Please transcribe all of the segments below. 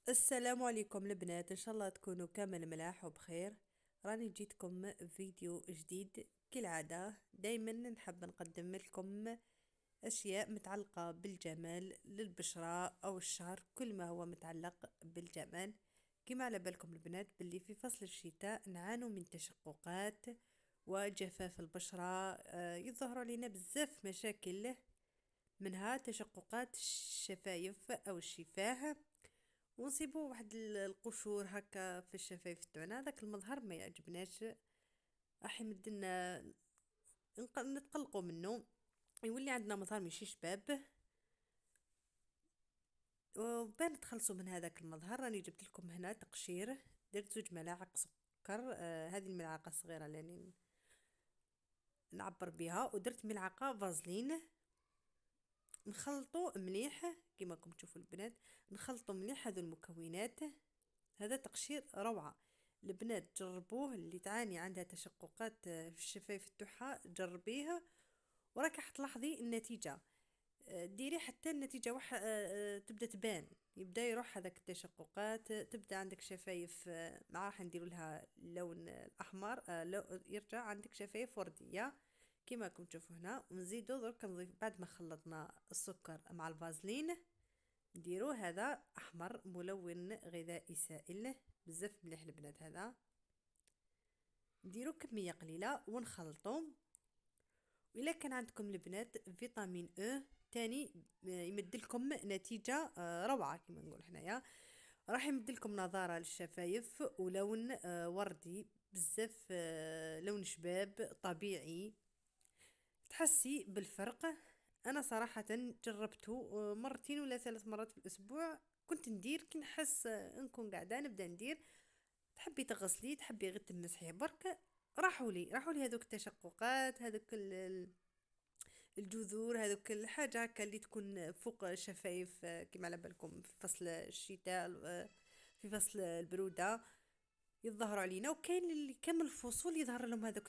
السلام عليكم البنات، ان شاء الله تكونوا كامل ملاح وبخير. راني جيتكم فيديو جديد كالعادة. دايما نحب نقدم لكم اشياء متعلقة بالجمال للبشرة او الشعر، كل ما هو متعلق بالجمال. كما على بالكم البنات باللي في فصل الشتاء نعانوا من تشققات وجفاف البشرة. يظهر علينا بزاف مشاكل، منها تشققات الشفايف او الشفاه، ونصيبو واحد القشور هكا في الشفايف تاعنا. هذاك المظهر ما يعجبناش، راح يمدلنا نتقلقوا منه، يولي عندنا مظهر ماشي شباب. وبان نتخلصوا من هذاك المظهر راني جبت لكم هنا تقشير. درت 2 ملاعق سكر، هذه الملعقه الصغيره اللي نعبر بها، ودرت ملعقه فازلين. نخلطوا مليح كما راكم تشوفوا البنات، نخلطوا مليح هذو المكونات. هذا تقشير روعة. البنات جربوه، اللي تعاني عندها تشققات في الشفايف تاعها جربيها وراك حتلاحظي النتيجة. ديري حتى النتيجة تبدا تبان، يبدا يروح هذاك التشققات، تبدا عندك شفايف مع راح نديروا لها اللون الاحمر، يرجع عندك شفايف وردية كما راكم تشوفوا هنا. ونزيدو درك نضيف بعد ما خلطنا السكر مع الفازلين، نديرو هذا احمر ملون غذائي سائل بزاف مليح البنات. هذا نديرو كميه قليله ونخلطو. والا كان عندكم البنات فيتامين او تاني يمدلكم نتيجه روعه كما نقول حنايا، راح يمدلكم نضاره للشفايف ولون وردي بزاف، لون شباب طبيعي، تحسي بالفرق. انا صراحه جربته مرتين ولا 3 مرات في الاسبوع. كنت ندير كي نحس نكون قاعده نبدا ندير. تحبي تغسلي تحبي غير تمسحيه برك، راحوا لي هذوك التشققات، هذوك الجذور، هذوك الحاجه هكا اللي تكون فوق الشفايف، كما على بالكم في فصل الشتاء، في فصل البروده يظهروا علينا. وكاين اللي كامل الفصول يظهر لهم هذوك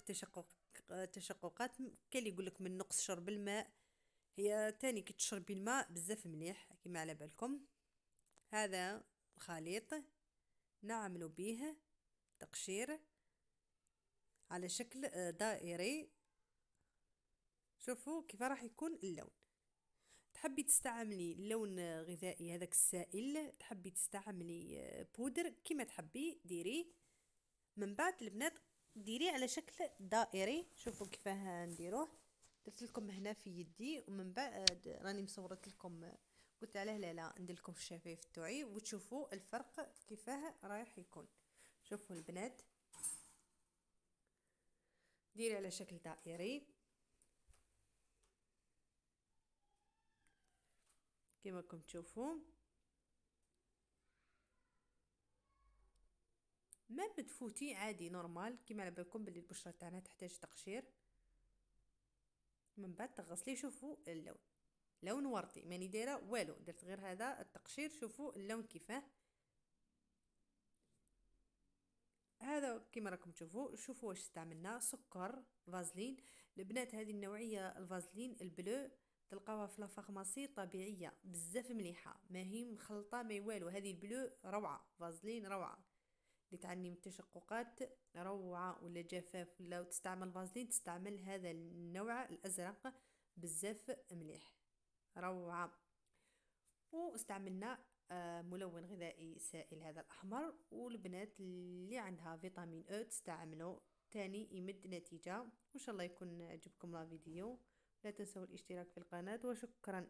التشققات. كاين اللي يقول لك من نقص شرب الماء. هي تاني كي تشربي الماء بزاف مليح كما على بالكم. هذا الخليط نعملوا به تقشير على شكل دائري. شوفوا كيف راح يكون اللون. تحبي تستعملي لون غذائي هذاك السائل، تحبي تستعملي بودر، كما تحبي ديري. من بعد البنات ديريه على شكل دائري. شوفوا كيفاه نديروه. درت لكم هنا في يدي، ومن بعد راني مصورت لكم، قلت علاه لا ندير لكم في الشفايف تاعي وتشوفوا الفرق كيفاه رايح يكون. شوفوا البنات ديري على شكل دائري كما راكم تشوفوا. ما بتفوتي عادي نورمال، كما على بالكم باللي البشره تاعنا تحتاج تقشير. من بعد تغسلي، شوفوا اللون لون وردي، ماني دايره والو، درت غير هذا التقشير. شوفوا اللون كيفاه. هذا كما راكم تشوفوا. شوفوا واش استعملنا: سكر، فازلين. البنات هذه النوعيه الفازلين البلو تلقاوها في لافارماسي طبيعيه بزاف مليحه، ما هي مخلطه ما والو. هذه البلو روعه، فازلين روعه. اللي تعاني من التشققات روعه ولا جفاف ولا تستعمل فازلين، تستعمل هذا النوع الازرق بزاف مليح روعه. واستعملنا ملون غذائي سائل هذا الأحمر. والبنات اللي عندها فيتامين او تستعملوا تاني يمد نتيجة. وإن شاء الله يكون عجبكم الفيديو. لا تنسوا الاشتراك في القناة، وشكرا.